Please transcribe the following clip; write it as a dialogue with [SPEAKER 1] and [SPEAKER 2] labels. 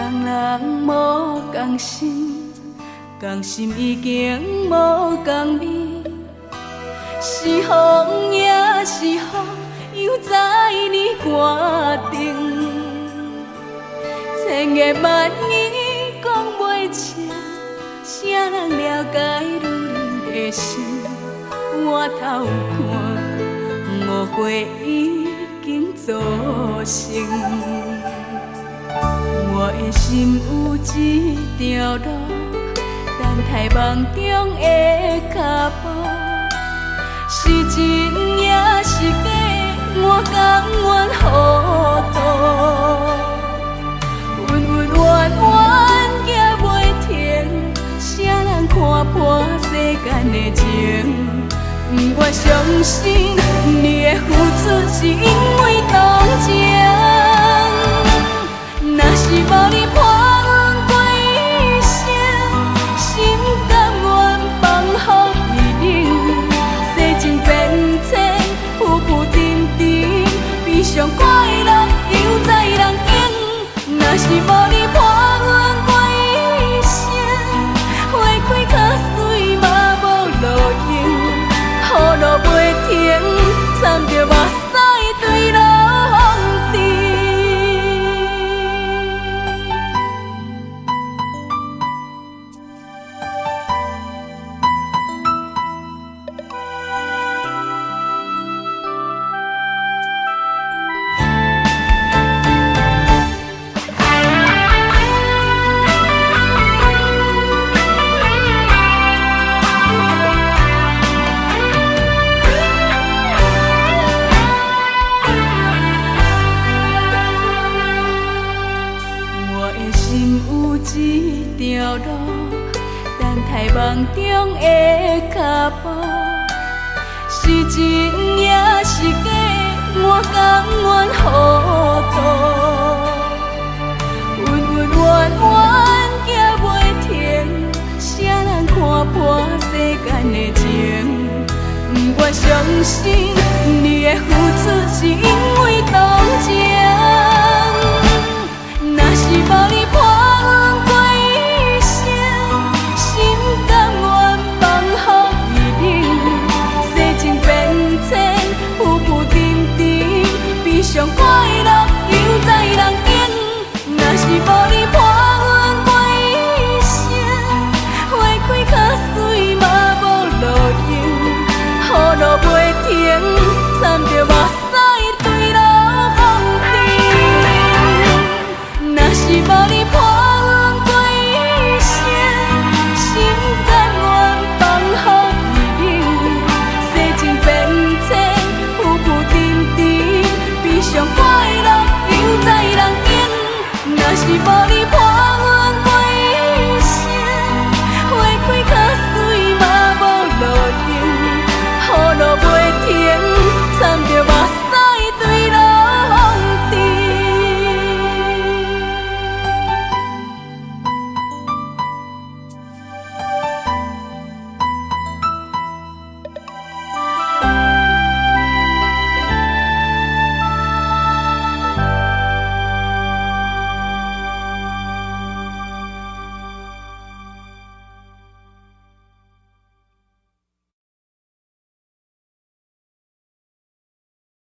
[SPEAKER 1] 人人无共心，共心已经无共味。是风也是风，又在你决定。千言万语讲袂清，啥人了解女人的心？我偷看误会已经造成。我的心有一条路，等待梦中的脚步。是真也是假，我甘愿糊涂。恩恩怨怨行袂停，啥人看破世间的情？不愿相信你的付出是因为同情。若是无你破阮过一生，心甘愿放予伊冷。世情变迁，浮浮沉沉，悲伤快乐又在人影。若是无你破阮过一生，花开较水嘛无路用。雨落袂停，惨着目屎对落风尘。一条路，等待梦中的脚步。是真也是假，我甘愿糊涂。恩恩怨怨行袂停，啥人看破世间的情？不愿相信你的付出是因为同情。若是无你破阮过一生，心甘愿放予伊冷。世情变迁，浮浮沉沉，悲伤快乐又在人影。若是无你破阮过一生，花开较水嘛无路用。雨落袂停，惨着目屎对落风尘。若是无你破阮过一生，心甘愿放予伊冷。世情变迁，浮浮沉沉，悲伤快乐又在人影。若是无你破